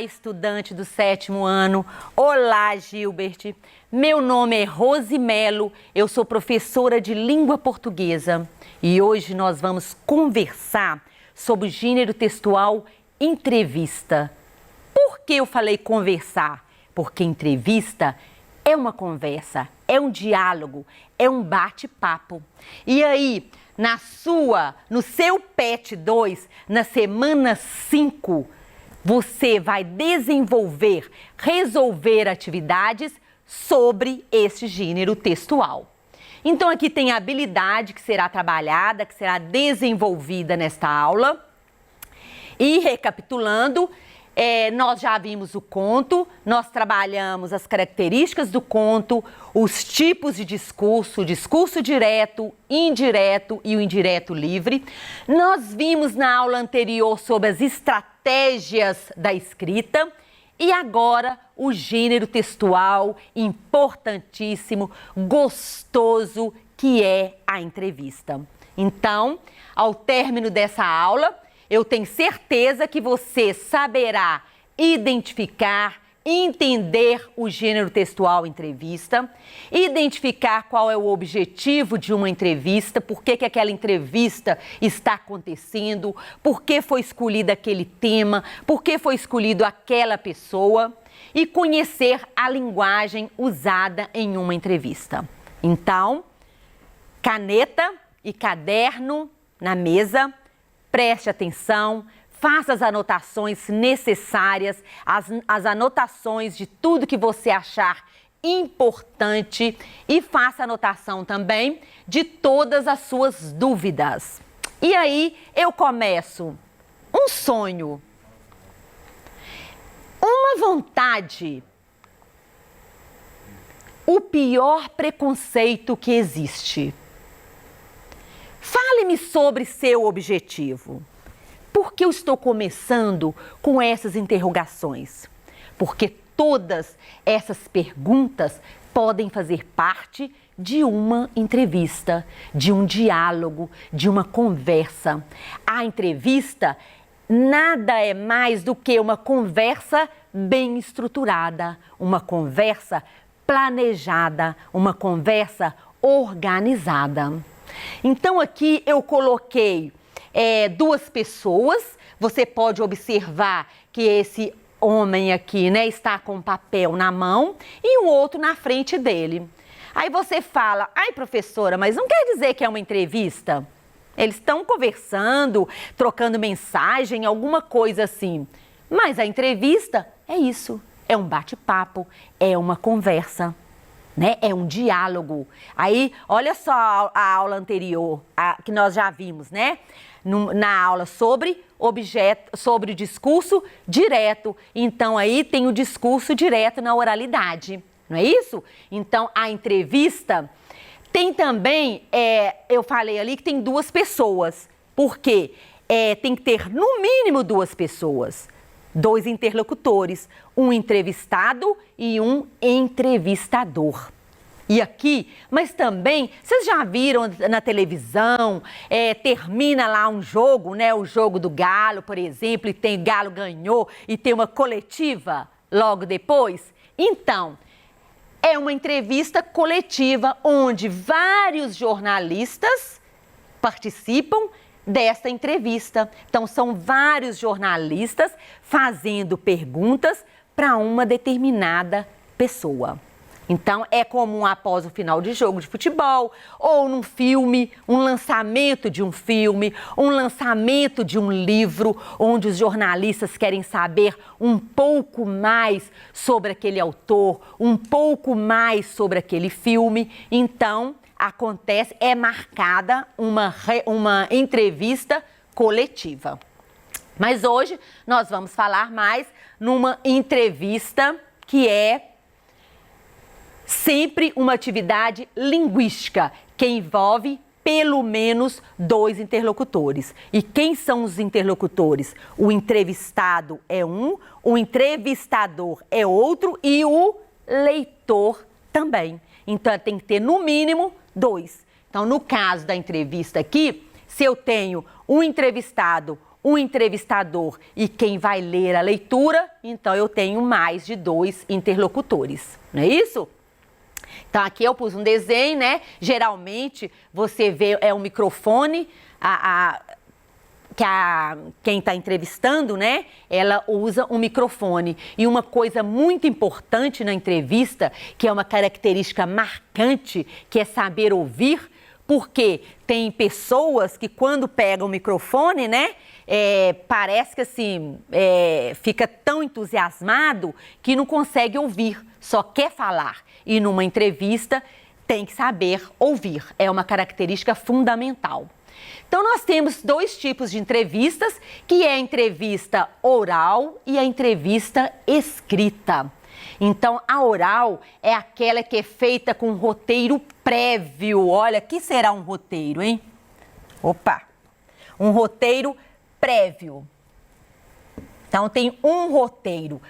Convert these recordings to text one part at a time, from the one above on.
Olá, estudante do 7º ano. Olá, Gilbert. Meu nome é Rose Melo, eu sou professora de língua portuguesa e hoje nós vamos conversar sobre o gênero textual entrevista. Por que eu falei conversar? Porque entrevista é uma conversa, é um diálogo, é um bate-papo. E aí, no seu PET 2, na semana 5, você vai resolver atividades sobre esse gênero textual. Então, aqui tem a habilidade que será trabalhada, que será desenvolvida nesta aula. E recapitulando, nós já vimos o conto, nós trabalhamos as características do conto, os tipos de discurso, discurso direto, indireto e o indireto livre. Nós vimos na aula anterior sobre as estratégias da escrita e agora o gênero textual importantíssimo, gostoso, que é a entrevista. Então, ao término dessa aula, eu tenho certeza que você saberá identificar, entender o gênero textual entrevista, identificar qual é o objetivo de uma entrevista, por que aquela entrevista está acontecendo, por que foi escolhido aquele tema, por que foi escolhido aquela pessoa e conhecer a linguagem usada em uma entrevista. Então, caneta e caderno na mesa. Preste atenção, faça as anotações necessárias, as anotações de tudo que você achar importante e faça anotação também de todas as suas dúvidas. E aí eu começo. Um sonho, uma vontade, o pior preconceito que existe. Fale-me sobre seu objetivo. Por que eu estou começando com essas interrogações? Porque todas essas perguntas podem fazer parte de uma entrevista, de um diálogo, de uma conversa. A entrevista nada é mais do que uma conversa bem estruturada, uma conversa planejada, uma conversa organizada. Então, aqui eu coloquei duas pessoas. Você pode observar que esse homem aqui, né, está com um papel na mão e um outro na frente dele. Aí você fala, ai professora, mas não quer dizer que é uma entrevista? Eles estão conversando, trocando mensagem, alguma coisa assim. Mas a entrevista é isso, é um bate-papo, é uma conversa. Né? É um diálogo. Aí, olha só a aula anterior, que nós já vimos, né? Na aula sobre o discurso direto. Então, aí tem o discurso direto na oralidade, não é isso? Então, a entrevista tem também, eu falei ali que tem duas pessoas. Por quê? Tem que ter, no mínimo, duas pessoas. Dois interlocutores, um entrevistado e um entrevistador. E aqui, mas também, vocês já viram na televisão, termina lá um jogo, né? O jogo do Galo, por exemplo, e tem Galo ganhou e tem uma coletiva logo depois? Então, é uma entrevista coletiva onde vários jornalistas participam desta entrevista. Então, são vários jornalistas fazendo perguntas para uma determinada pessoa. Então, é comum após o final de jogo de futebol, ou num filme, um lançamento de um filme, um lançamento de um livro, onde os jornalistas querem saber um pouco mais sobre aquele autor, um pouco mais sobre aquele filme. Então, é marcada uma entrevista coletiva. Mas hoje nós vamos falar mais numa entrevista que é sempre uma atividade linguística que envolve pelo menos dois interlocutores. E quem são os interlocutores? O entrevistado é um, o entrevistador é outro e o leitor também. Então, tem que ter no mínimo dois. Então, no caso da entrevista aqui, se eu tenho um entrevistado, um entrevistador e quem vai ler a leitura, então eu tenho mais de 2 interlocutores, não é isso? Então aqui eu pus um desenho, né? Geralmente você vê um microfone, quem está entrevistando, né? Ela usa um microfone. E uma coisa muito importante na entrevista, que é uma característica marcante, que é saber ouvir, porque tem pessoas que quando pegam o microfone, né? Parece que assim, fica tão entusiasmado que não consegue ouvir, só quer falar. E numa entrevista tem que saber ouvir, é uma característica fundamental. Então nós temos 2 tipos de entrevistas, que é a entrevista oral e a entrevista escrita. Então a oral é aquela que é feita com roteiro prévio. Olha, o que será um roteiro, hein? Opa! Um roteiro prévio. Então tem um roteiro.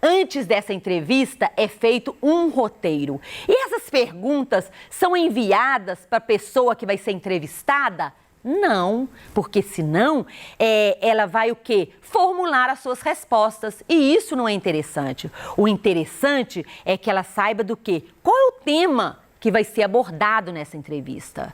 Antes dessa entrevista é feito um roteiro. E essas perguntas são enviadas para a pessoa que vai ser entrevistada? Não, porque senão ela vai o quê? Formular as suas respostas. E isso não é interessante. O interessante é que ela saiba do quê? Qual é o tema que vai ser abordado nessa entrevista.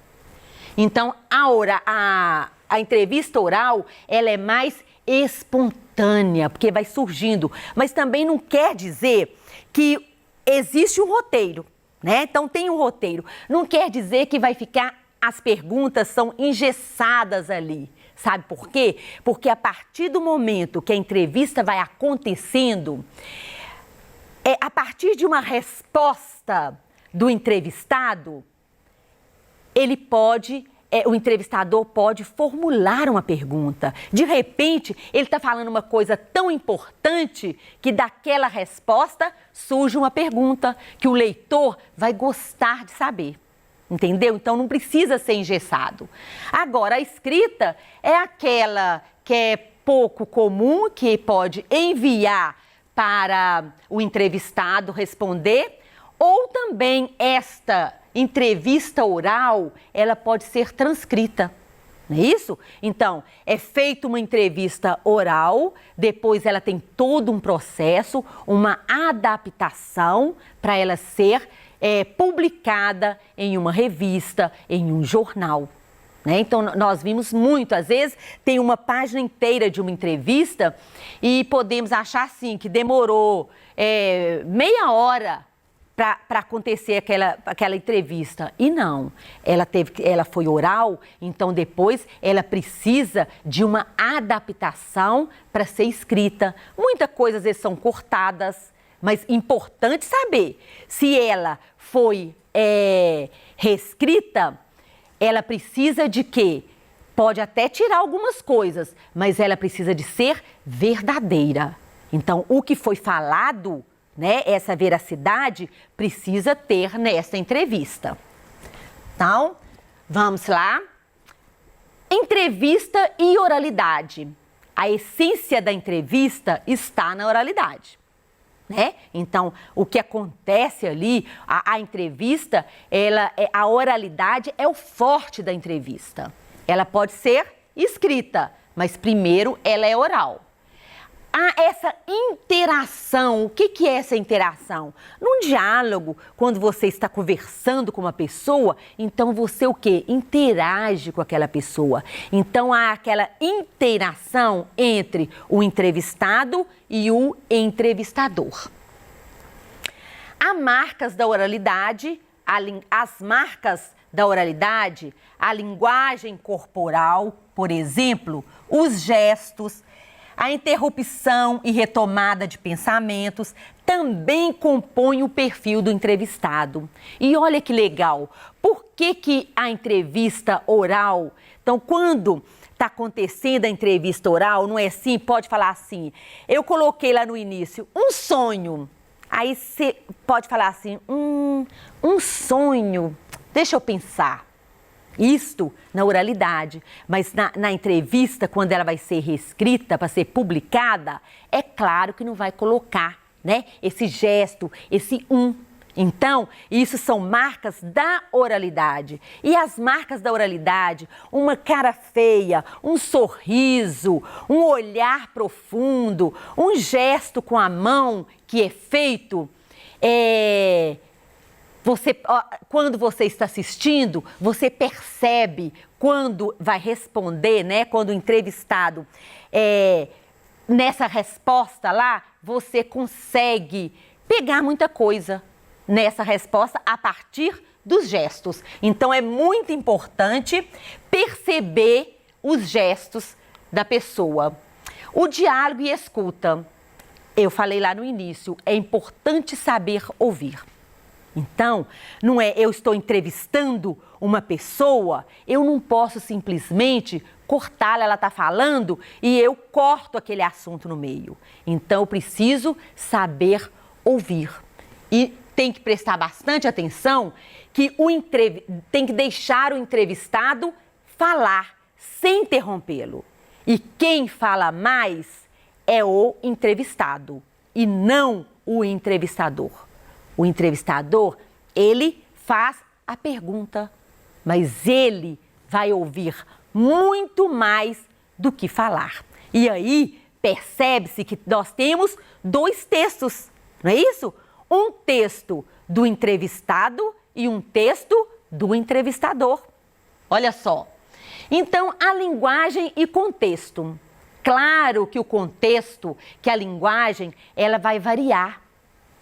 Então, a entrevista oral, ela é mais espontânea, porque vai surgindo. Mas também não quer dizer que existe um roteiro, né? Então, tem um roteiro. Não quer dizer que vai ficar, as perguntas são engessadas ali. Sabe por quê? Porque a partir do momento que a entrevista vai acontecendo, a partir de uma resposta do entrevistado, o entrevistador pode formular uma pergunta. De repente, ele está falando uma coisa tão importante que daquela resposta surge uma pergunta que o leitor vai gostar de saber. Entendeu? Então não precisa ser engessado. Agora, a escrita é aquela que é pouco comum, que pode enviar para o entrevistado responder, ou também esta entrevista oral, ela pode ser transcrita, não é isso? Então, é feita uma entrevista oral, depois ela tem todo um processo, uma adaptação para ela ser publicada em uma revista, em um jornal. Né? Então, nós vimos muito, às vezes tem uma página inteira de uma entrevista e podemos achar assim, que demorou meia hora para acontecer aquela entrevista. E não, ela foi oral, então depois ela precisa de uma adaptação para ser escrita. Muitas coisas às vezes são cortadas, mas importante saber, se ela foi reescrita, ela precisa de quê? Pode até tirar algumas coisas, mas ela precisa de ser verdadeira. Então, o que foi falado, né, essa veracidade, precisa ter nessa entrevista. Então, vamos lá. Entrevista e oralidade. A essência da entrevista está na oralidade. Né? Então, o que acontece ali, a entrevista, a oralidade é o forte da entrevista. Ela pode ser escrita, mas primeiro ela é oral. Há essa interação. O que é essa interação? Num diálogo, quando você está conversando com uma pessoa, então você o quê? Interage com aquela pessoa. Então há aquela interação entre o entrevistado e o entrevistador. Há marcas da oralidade, as marcas da oralidade, a linguagem corporal, por exemplo, os gestos, a interrupção e retomada de pensamentos também compõem o perfil do entrevistado. E olha que legal, por que a entrevista oral, então quando está acontecendo a entrevista oral, não é assim, pode falar assim, eu coloquei lá no início, um sonho, aí você pode falar assim, um sonho, deixa eu pensar. Isto na oralidade, mas na entrevista, quando ela vai ser reescrita para ser publicada, é claro que não vai colocar, né, esse gesto, esse Então, isso são marcas da oralidade. E as marcas da oralidade, uma cara feia, um sorriso, um olhar profundo, um gesto com a mão que é feito, quando você está assistindo, você percebe quando vai responder, né? Quando o entrevistado, nessa resposta lá, você consegue pegar muita coisa nessa resposta a partir dos gestos. Então, é muito importante perceber os gestos da pessoa. O diálogo e escuta. Eu falei lá no início, é importante saber ouvir. Então, não é eu estou entrevistando uma pessoa, eu não posso simplesmente cortá-la, ela está falando e eu corto aquele assunto no meio. Então, eu preciso saber ouvir. E tem que prestar bastante atenção que tem que deixar o entrevistado falar sem interrompê-lo. E quem fala mais é o entrevistado e não o entrevistador. O entrevistador, ele faz a pergunta, mas ele vai ouvir muito mais do que falar. E aí percebe-se que nós temos dois textos, não é isso? Um texto do entrevistado e um texto do entrevistador. Olha só. Então, a linguagem e contexto. Claro que o contexto, que a linguagem, ela vai variar,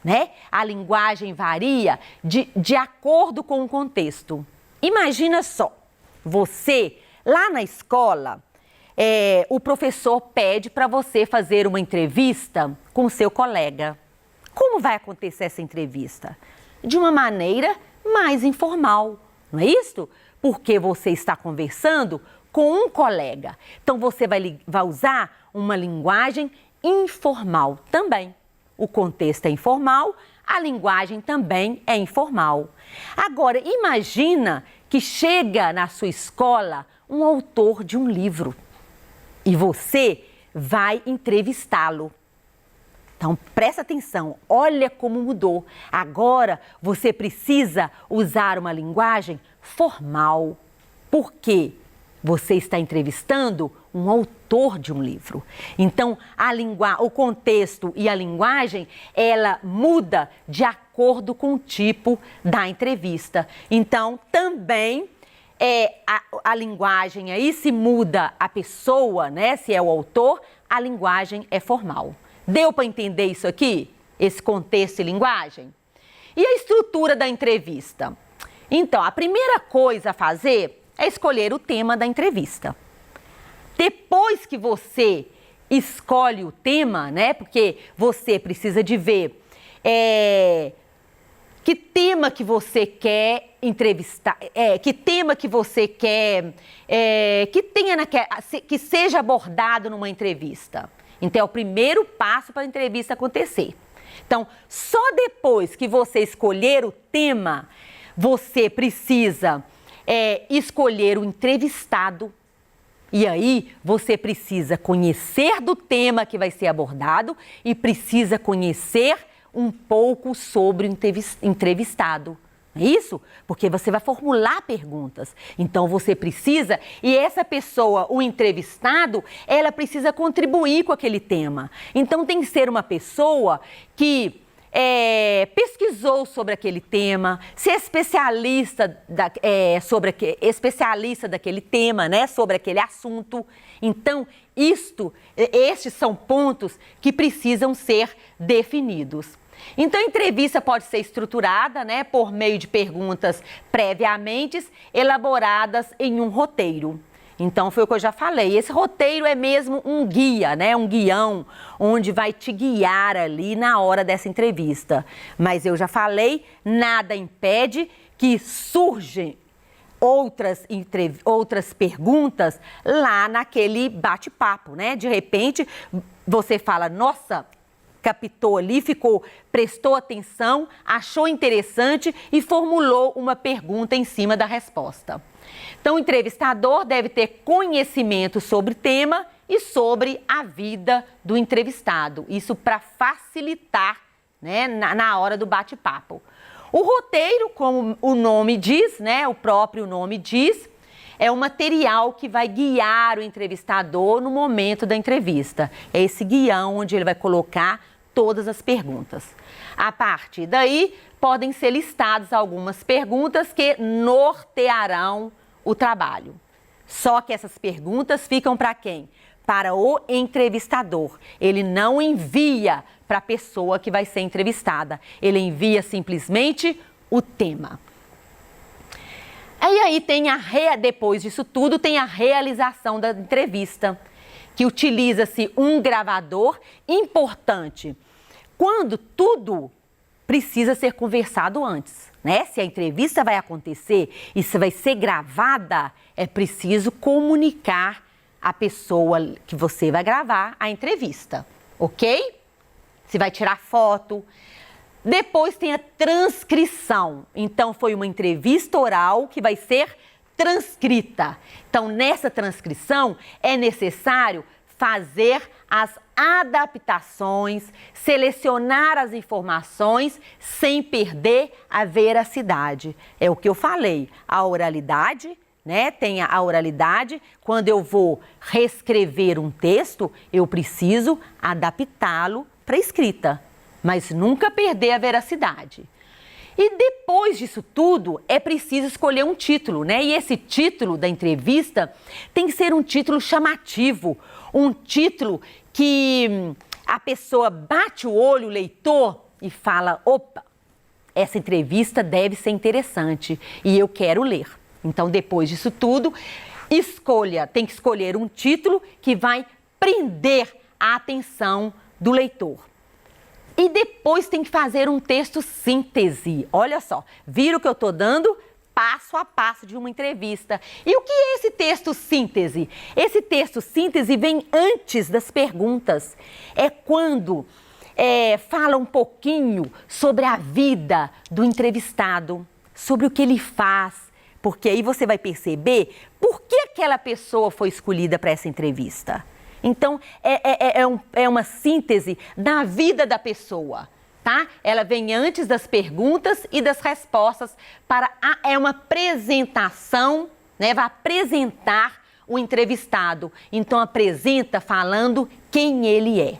né? A linguagem varia de acordo com o contexto. Imagina só, você, lá na escola, o professor pede para você fazer uma entrevista com o seu colega. Como vai acontecer essa entrevista? De uma maneira mais informal, não é isso? Porque você está conversando com um colega. Então, você vai usar uma linguagem informal também. O contexto é informal, a linguagem também é informal. Agora, imagina que chega na sua escola um autor de um livro e você vai entrevistá-lo. Então, presta atenção, olha como mudou. Agora, você precisa usar uma linguagem formal. Por quê? Você está entrevistando um autor de um livro. Então, o contexto e a linguagem, ela muda de acordo com o tipo da entrevista. Então, também a linguagem aí, se muda a pessoa, né? Se é o autor, a linguagem é formal. Deu para entender isso aqui? Esse contexto e linguagem? E a estrutura da entrevista? Então, a primeira coisa a fazer é escolher o tema da entrevista. Depois que você escolhe o tema, né? Porque você precisa de ver que tema que você quer entrevistar, que tema que você quer que seja abordado numa entrevista. Então, é o primeiro passo para a entrevista acontecer. Então, só depois que você escolher o tema, você precisa escolher o entrevistado. E aí, você precisa conhecer do tema que vai ser abordado e precisa conhecer um pouco sobre o entrevistado. É isso? Porque você vai formular perguntas. Então, você precisa, e essa pessoa, o entrevistado, ela precisa contribuir com aquele tema. Então, tem que ser uma pessoa que pesquisou sobre aquele tema, ser especialista, especialista daquele tema, né, sobre aquele assunto. Então, estes são pontos que precisam ser definidos. Então, a entrevista pode ser estruturada, né, por meio de perguntas previamente elaboradas em um roteiro. Então, foi o que eu já falei. Esse roteiro é mesmo um guia, né, um guião, onde vai te guiar ali na hora dessa entrevista. Mas eu já falei, nada impede que surjam outras perguntas lá naquele bate-papo, né? De repente, você fala, nossa, captou ali, prestou atenção, achou interessante e formulou uma pergunta em cima da resposta. Então, o entrevistador deve ter conhecimento sobre o tema e sobre a vida do entrevistado. Isso para facilitar, né, na hora do bate-papo. O roteiro, como o nome diz, né, o próprio nome diz, é o material que vai guiar o entrevistador no momento da entrevista. É esse guião onde ele vai colocar todas as perguntas. A partir daí, podem ser listadas algumas perguntas que nortearão o trabalho. Só que essas perguntas ficam para quem? Para o entrevistador. Ele não envia para a pessoa que vai ser entrevistada. Ele envia simplesmente o tema. E aí depois disso tudo, tem a realização da entrevista, que utiliza-se um gravador importante. Quando tudo precisa ser conversado antes, né? Se a entrevista vai acontecer e se vai ser gravada, é preciso comunicar a pessoa que você vai gravar a entrevista, ok? Se vai tirar foto. Depois tem a transcrição. Então, foi uma entrevista oral que vai ser transcrita. Então, nessa transcrição, é necessário fazer as adaptações, selecionar as informações sem perder a veracidade. É o que eu falei, a oralidade, né? Tem a oralidade. Quando eu vou reescrever um texto, eu preciso adaptá-lo para a escrita, mas nunca perder a veracidade. E depois disso tudo, é preciso escolher um título, né? E esse título da entrevista tem que ser um título chamativo, um título que a pessoa bate o olho, o leitor, e fala, opa, essa entrevista deve ser interessante e eu quero ler. Então, depois disso tudo, tem que escolher um título que vai prender a atenção do leitor. E depois tem que fazer um texto síntese. Olha só, viram o que eu estou dando? Passo a passo de uma entrevista. E o que é esse texto síntese? Esse texto síntese vem antes das perguntas. É quando fala um pouquinho sobre a vida do entrevistado, sobre o que ele faz, porque aí você vai perceber por que aquela pessoa foi escolhida para essa entrevista. Então, é uma síntese da vida da pessoa, tá? Ela vem antes das perguntas e das respostas é uma apresentação, né? Vai apresentar o entrevistado. Então, apresenta falando quem ele é.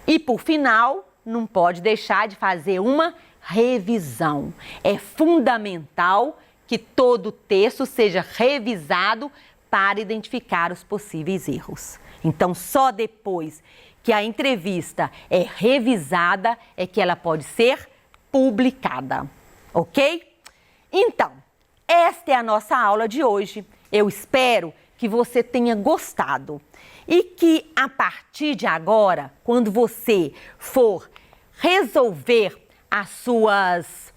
E, por final, não pode deixar de fazer uma revisão. É fundamental que todo o texto seja revisado para identificar os possíveis erros. Então, só depois que a entrevista é revisada é que ela pode ser publicada, ok? Então, esta é a nossa aula de hoje. Eu espero que você tenha gostado e que a partir de agora, quando você for resolver as suas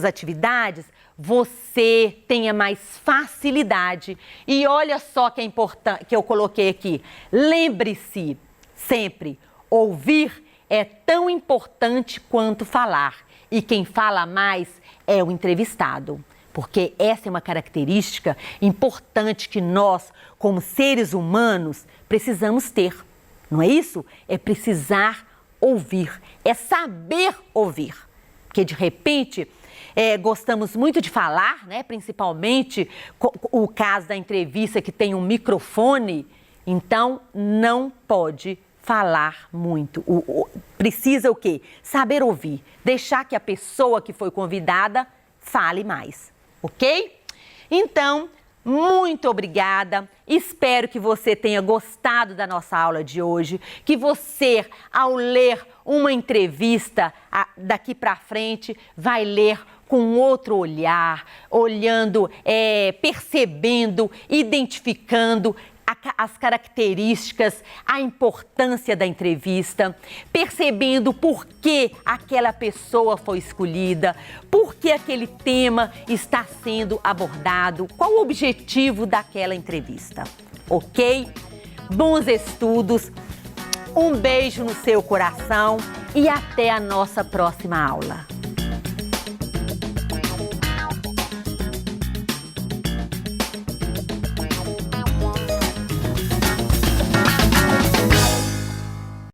atividades, você tenha mais facilidade. E olha só que é importante que eu coloquei aqui. Lembre-se sempre, ouvir é tão importante quanto falar. E quem fala mais é o entrevistado. Porque essa é uma característica importante que nós, como seres humanos, precisamos ter. Não é isso? É precisar ouvir, é saber ouvir. Porque de repente gostamos muito de falar, né? Principalmente o caso da entrevista que tem um microfone, então não pode falar muito. Precisa o quê? Saber ouvir, deixar que a pessoa que foi convidada fale mais, ok? Então, muito obrigada, espero que você tenha gostado da nossa aula de hoje, que você, ao ler uma entrevista daqui para frente, vai ler com outro olhar, olhando, percebendo, identificando as características, a importância da entrevista, percebendo por que aquela pessoa foi escolhida, por que aquele tema está sendo abordado, qual o objetivo daquela entrevista, ok? Bons estudos, um beijo no seu coração e até a nossa próxima aula.